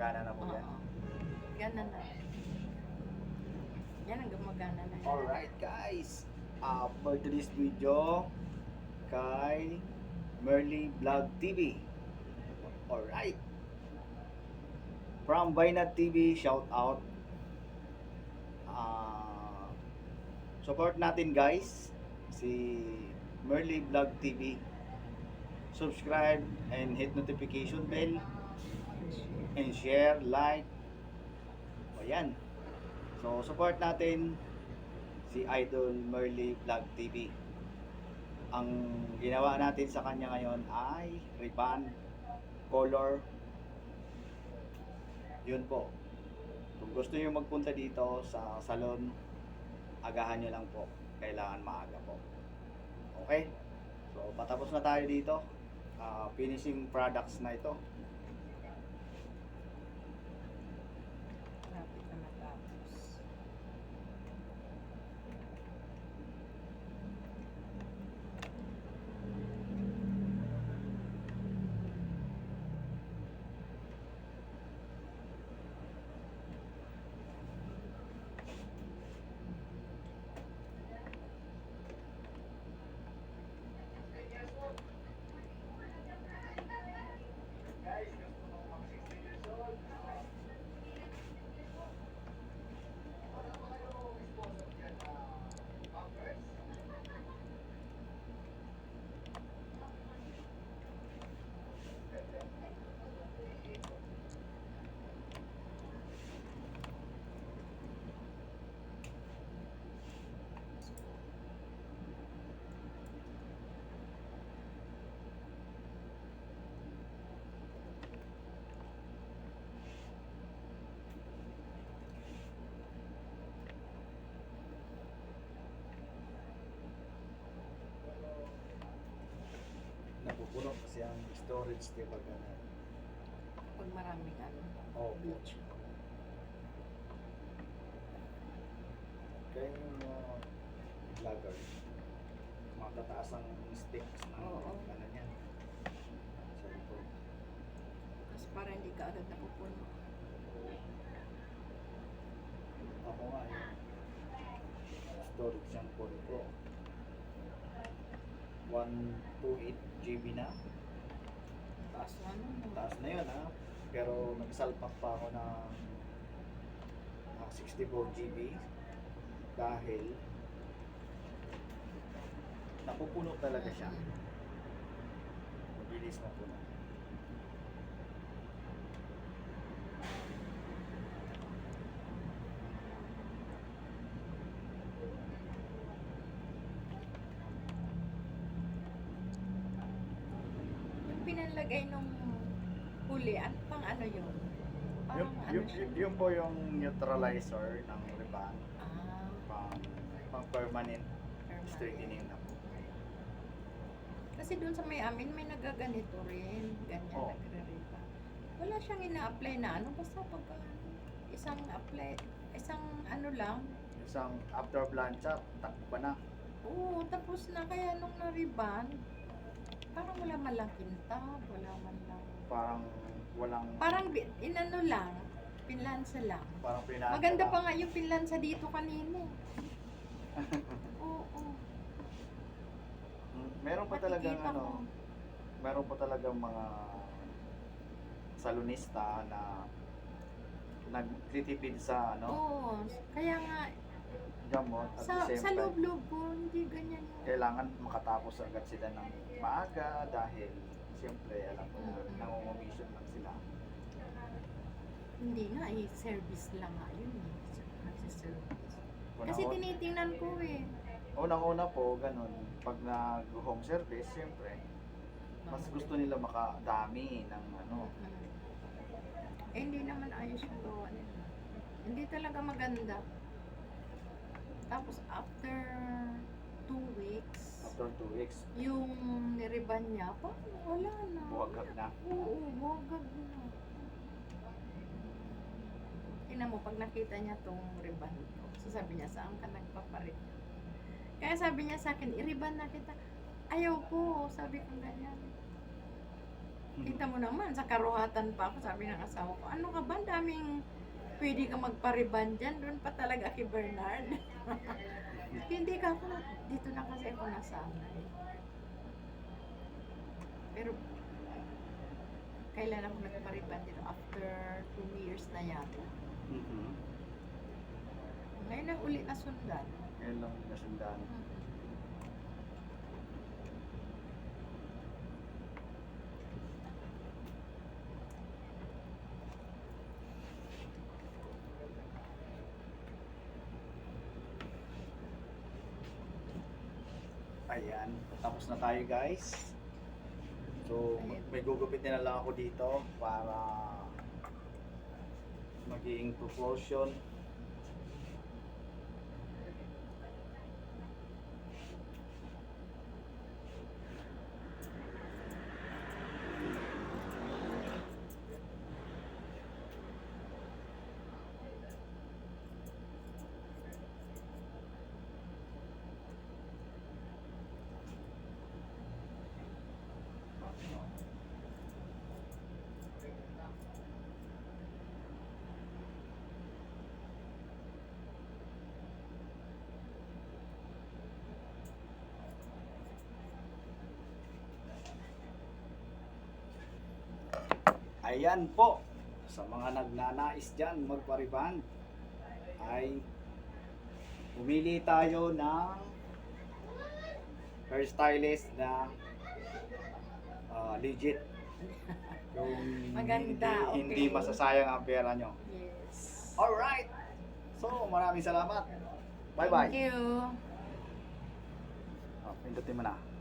gumagana na po yan. Oo. Gana na. Yan ang gumagana na. Alright guys, for today's video kay Merly Vlog TV. Alright, from Bainat TV, shout out. Support natin guys si Merly Vlog TV. Subscribe and hit notification bell and share, like. Ayan. So, support natin si Idol Merly Vlog TV. Ang ginawa natin sa kanya ngayon ay ribbon, color. Yun po. Kung gusto niyo magpunta dito sa salon, agahan nyo lang po. Kailangan maaga po. Okay? So, patapos na tayo dito. Finishing products na ito. Rapid na matapos. Napupuno kasi ang storage, diba ganun? Pag maraming ano. Oh, bleach. Kaya yung vlogger, matataas ang sticks ng Oo. kanan yan. Cellphone. Kasi para hindi ka agad napupuno. Ako nga yung storage yung phone ko. 128 GB na. Taas na ano. Taas na yun ha. Pero nagsalpak pa ako ng 64 GB dahil napupuno talaga siya. Mabilis mapuno. Yung pinalagay nung huli, pang ano yun? Parang ano siya? Yun po yung neutralizer ng ribbon. Ah, Pang permanent permanent. straightening na po. Kasi doon sa may amin, may nagaganito rin. Ganyan, Oh. nagre-riba. Wala siyang ina-apply na ano. Basta pagka isang apply, isang ano lang. Isang after plancha, takbo na. Oo, tapos na. Kaya nung na-riban, parang wala man lang kintab, wala man lang. Parang walang... Parang inano lang, pinlansa lang. Parang pinaka. Maganda pa nga yung pinlansa dito kanina. Oo. Meron pa talagang Nakikita ano, ko. meron pa talagang mga salonista na nagtitipid sa ano, Oo, kaya nga, gamot at sa the same time, loob-loob ko, hindi ganyan yung... kailangan makatapos agad sila ng maaga dahil siyempre alam mo na nangungumisyon lang sila. Hindi nga service lang nga yun eh. Nagsiservice. Kasi Unang- tinitingnan ko eh. Unang-una po, ganun, pag nag-home service, siyempre, mas gusto nila makadami ng ano. Eh, hindi naman ayos yung gawa nila. Hindi talaga maganda. Tapos after 2 weeks, After 2 weeks, yung niriban niya, parang wala na. buwagag na. Oo, buwagag na. Tingnan mo, pag nakita niya tong riban ko, sasabi niya, saan ka nagpaparit? Kaya sabi niya sa akin, iriban na kita. Ayaw ko, sabi ko ganyan. Kita mo naman, sa karuhatan pa ako, sabi ng asawa ko, ano ka ba, ang daming pwede ka magpariban dyan, doon pa talaga kay Bernard. Hindi ka ako, dito na kasi ako nasanay. Pero, kailan ako nagpariban dito? After 2 years na yata. Mhm. Ngayon na uli na sundan. Ngayon lang nasundan. Ayan, tapos na tayo guys. So, may gugupitin na lang ako dito para maging proportion. Ayan po, sa mga nagnanais dyan magpariban ay pumili tayo ng hairstylist na legit. Yung Maganda, hindi okay. masasayang ang pera nyo. Yes. Alright! So, maraming salamat. Bye-bye. Thank you. Pindutin mo na.